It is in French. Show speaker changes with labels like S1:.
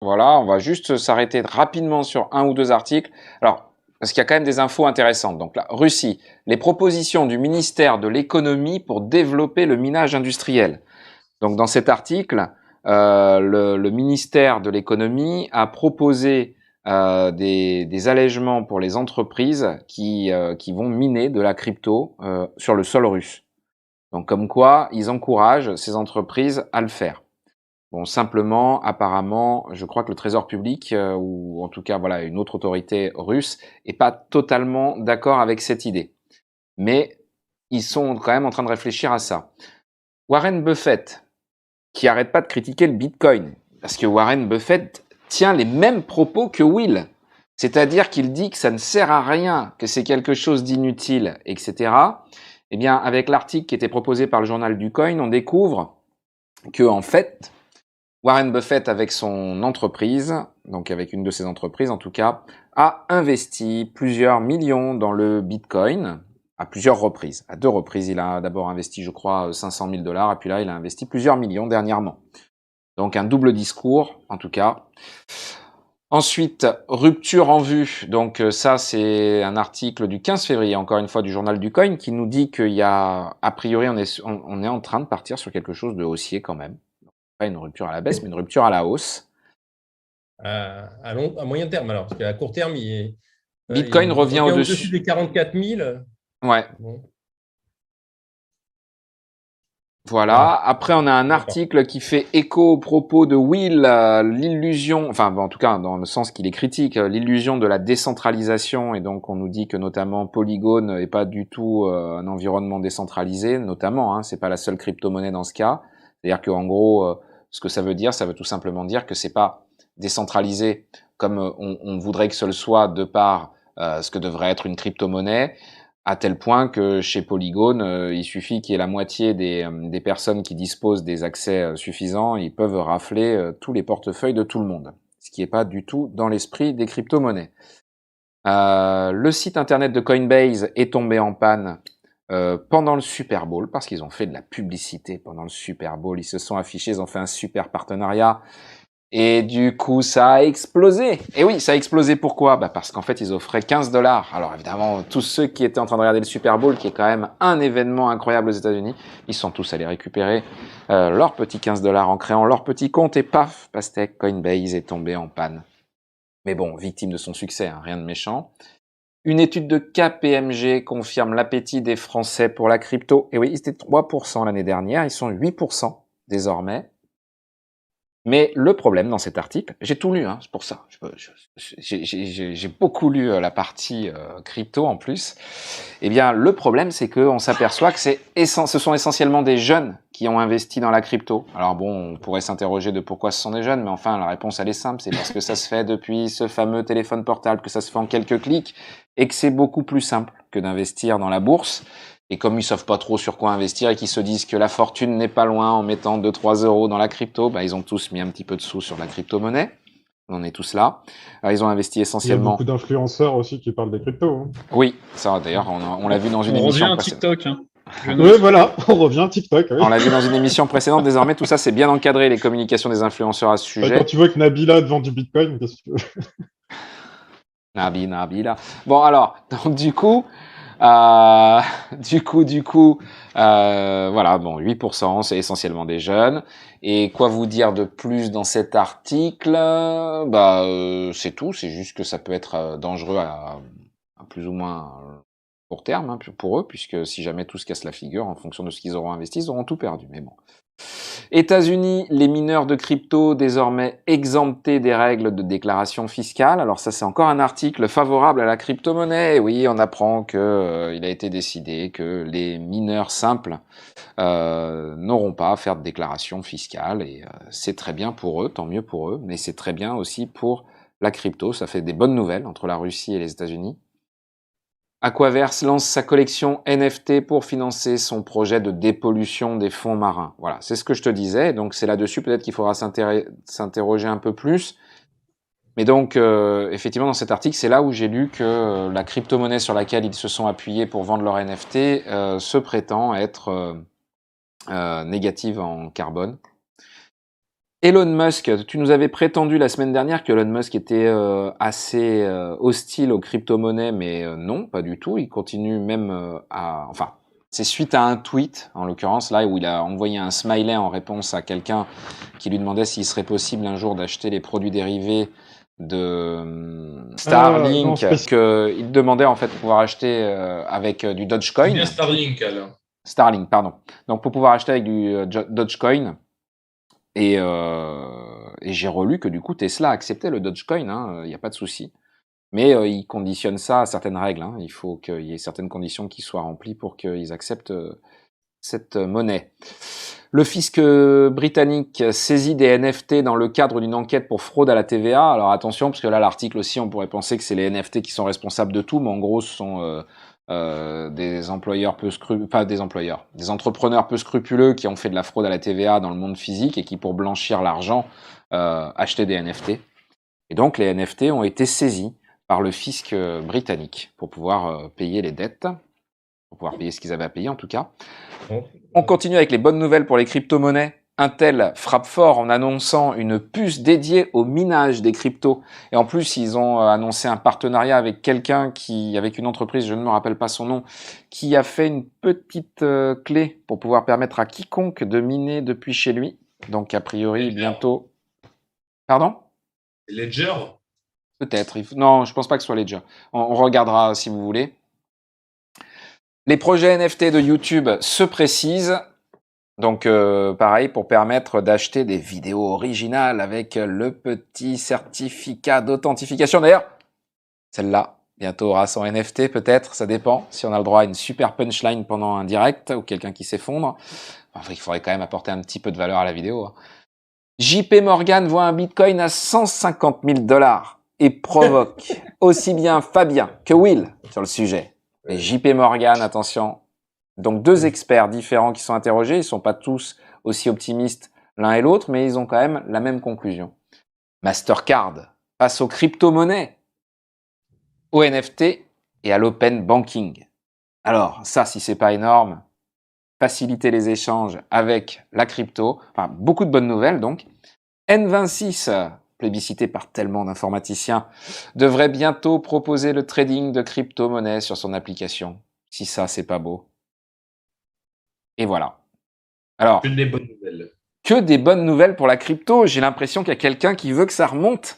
S1: Voilà, on va juste s'arrêter rapidement sur un ou deux articles. Alors, parce qu'il y a quand même des infos intéressantes. Donc là, Russie, les propositions du ministère de l'économie pour développer le minage industriel. Donc dans cet article, le ministère de l'économie a proposé des allègements pour les entreprises qui vont miner de la crypto sur le sol russe. Donc comme quoi, ils encouragent ces entreprises à le faire. Bon, simplement, apparemment, je crois que le Trésor public, ou en tout cas, voilà, une autre autorité russe, est pas totalement d'accord avec cette idée. Mais ils sont quand même en train de réfléchir à ça. Warren Buffett, qui arrête pas de critiquer le Bitcoin, parce que Warren Buffett tient les mêmes propos que Will. C'est-à-dire qu'il dit que ça ne sert à rien, que c'est quelque chose d'inutile, etc. Eh bien, avec l'article qui était proposé par le journal du Coin, on découvre que, en fait, Warren Buffett, avec son entreprise, donc avec une de ses entreprises en tout cas, a investi plusieurs millions dans le Bitcoin à plusieurs reprises. À deux reprises, il a d'abord investi, je crois, 500 000 $, et puis là, il a investi plusieurs millions dernièrement. Donc un double discours, en tout cas. Ensuite, rupture en vue. Donc ça, c'est un article du 15 février, encore une fois, du journal du Coin, qui nous dit qu'il y a, a priori, on est en train de partir sur quelque chose de haussier quand même. Pas une rupture à la baisse, mais une rupture à la hausse.
S2: À moyen terme, alors, parce qu'à court terme,
S1: Bitcoin
S2: il
S1: revient
S2: revient au-dessus
S1: au-dessus.
S2: des 44 000.
S1: Ouais,
S2: Bon,
S1: voilà.
S2: ah,
S1: Après, on a un
S2: d'accord.
S1: article qui fait écho au propos de Will, l'illusion, enfin, bon, en tout cas, dans le sens qu'il est critique, l'illusion de la décentralisation. Et donc, on nous dit que notamment Polygon n'est pas du tout un environnement décentralisé, notamment, hein, c'est pas la seule crypto-monnaie dans ce cas. C'est-à-dire qu'en gros, ce que ça veut tout simplement dire que c'est pas décentralisé comme on voudrait que ce le soit de par ce que devrait être une crypto-monnaie, à tel point que chez Polygon, il suffit qu'il y ait la moitié des personnes qui disposent des accès suffisants, ils peuvent rafler tous les portefeuilles de tout le monde, ce qui n'est pas du tout dans l'esprit des crypto-monnaies. Le site internet de Coinbase est tombé en panne pendant le Super Bowl, parce qu'ils ont fait de la publicité pendant le Super Bowl, ils se sont affichés, ils ont fait un super partenariat, et du coup, ça a explosé. Et oui, ça a explosé pourquoi? Bah parce qu'en fait, ils offraient 15 $. Alors évidemment, tous ceux qui étaient en train de regarder le Super Bowl, qui est quand même un événement incroyable aux États-Unis, ils sont tous allés récupérer leur petit 15 $ en créant leur petit compte, et paf, pastèque, Coinbase est tombé en panne. Mais bon, victime de son succès, hein, rien de méchant. Une étude de KPMG confirme l'appétit des Français pour la crypto. Et oui, ils étaient 3% l'année dernière, ils sont 8% désormais. Mais le problème dans cet article, j'ai tout lu, hein, c'est pour ça. J'ai beaucoup lu la partie crypto en plus. Eh bien, le problème, c'est qu'on s'aperçoit que ce sont essentiellement des jeunes qui ont investi dans la crypto. Alors bon, on pourrait s'interroger de pourquoi ce sont des jeunes, mais enfin, la réponse, elle est simple. C'est parce que ça se fait depuis ce fameux téléphone portable, que ça se fait en quelques clics, et que c'est beaucoup plus simple que d'investir dans la bourse. Et comme ils savent pas trop sur quoi investir et qu'ils se disent que la fortune n'est pas loin en mettant 2-3 euros dans la crypto, bah, ils ont tous mis un petit peu de sous sur la crypto-monnaie. On en est tous là. Alors, ils ont investi
S3: Il y a beaucoup
S1: essentiellement.
S3: d'influenceurs aussi qui parlent des cryptos, hein.
S1: Oui, ça d'ailleurs, on l'a vu dans une
S4: On revient
S1: émission
S4: à
S1: précédente.
S4: TikTok, hein. Je
S3: Oui,
S4: note.
S3: voilà, on revient à TikTok. Oui.
S1: On l'a vu dans une émission précédente. Désormais, tout ça, c'est bien encadré, les communications des influenceurs à ce
S3: Bah, quand
S1: sujet.
S3: tu vois que Nabila te vend du Bitcoin, qu'est-ce que tu veux?
S1: Nabila. Bon, alors, donc euh, voilà, bon, 8%, c'est essentiellement des jeunes. Et quoi vous dire de plus dans cet article? Bah, c'est tout. C'est juste que ça peut être dangereux à plus ou moins court terme, hein, pour eux, puisque si jamais tout se casse la figure, en fonction de ce qu'ils auront investi, ils auront tout perdu. Mais bon. États-Unis, les mineurs de crypto désormais exemptés des règles de déclaration fiscale. Alors ça, c'est encore un article favorable à la crypto-monnaie. Et oui, on apprend que il a été décidé que les mineurs simples n'auront pas à faire de déclaration fiscale. Et c'est très bien pour eux, tant mieux pour eux. Mais c'est très bien aussi pour la crypto. Ça fait des bonnes nouvelles entre la Russie et les États-Unis. Aquaverse lance sa collection NFT pour financer son projet de dépollution des fonds marins. Voilà, c'est ce que je te disais. Donc c'est là-dessus peut-être qu'il faudra s'interroger un peu plus. Mais donc effectivement dans cet article, c'est là où j'ai lu que la crypto-monnaie sur laquelle ils se sont appuyés pour vendre leur NFT se prétend être négative en carbone. Elon Musk, tu nous avais prétendu la semaine dernière que Elon Musk était assez hostile aux crypto-monnaies, mais non, pas du tout. Il continue même Enfin, c'est suite à un tweet, en l'occurrence, là, où il a envoyé un smiley en réponse à quelqu'un qui lui demandait s'il serait possible un jour d'acheter les produits dérivés de Starlink, qu'il demandait en fait de pouvoir acheter avec du Dogecoin.
S2: C'est bien Starlink, alors.
S1: Starlink, pardon. Donc pour pouvoir acheter avec du Dogecoin. Et j'ai relu que du coup Tesla acceptait le Dogecoin, il n'y a pas de souci. Mais ils conditionnent ça à certaines règles. Il faut qu'il y ait certaines conditions qui soient remplies pour qu'ils acceptent cette monnaie. Le fisc britannique saisit des NFT dans le cadre d'une enquête pour fraude à la TVA. Alors attention, parce que là l'article aussi, on pourrait penser que c'est les NFT qui sont responsables de tout, mais en gros ce sont des employeurs des entrepreneurs peu scrupuleux qui ont fait de la fraude à la TVA dans le monde physique et qui, pour blanchir l'argent, achetaient des NFT. Et donc les NFT ont été saisis par le fisc britannique pour pouvoir payer les dettes, pour pouvoir payer ce qu'ils avaient à payer en tout cas. On continue avec les bonnes nouvelles pour les crypto-monnaies. Intel frappe fort en annonçant une puce dédiée au minage des cryptos. Et en plus, ils ont annoncé un partenariat avec avec une entreprise, je ne me rappelle pas son nom, qui a fait une petite clé pour pouvoir permettre à quiconque de miner depuis chez lui. Donc, a priori, bientôt... Pardon ?
S2: Ledger.
S1: Peut-être. Non, je pense pas que ce soit Ledger. On regardera si vous voulez. Les projets NFT de YouTube se précisent. Donc, pareil, pour permettre d'acheter des vidéos originales avec le petit certificat d'authentification. D'ailleurs, celle-là, bientôt aura son NFT peut-être, ça dépend. Si on a le droit à une super punchline pendant un direct ou quelqu'un qui s'effondre. Enfin, il faudrait quand même apporter un petit peu de valeur à la vidéo. JP Morgan voit un bitcoin à 150 000 $ et provoque aussi bien Fabien que Will sur le sujet. Mais JP Morgan, attention. Donc deux experts différents qui sont interrogés, ils ne sont pas tous aussi optimistes l'un et l'autre, mais ils ont quand même la même conclusion. Mastercard passe aux crypto-monnaies, aux NFT et à l'open banking. Alors ça, si c'est pas énorme, faciliter les échanges avec la crypto, enfin beaucoup de bonnes nouvelles donc. N26, plébiscité par tellement d'informaticiens, devrait bientôt proposer le trading de crypto-monnaies sur son application. Si ça, c'est pas beau. Et voilà. Alors,
S2: Que des bonnes nouvelles.
S1: que des bonnes nouvelles pour la crypto. J'ai l'impression qu'il y a quelqu'un qui veut que ça remonte.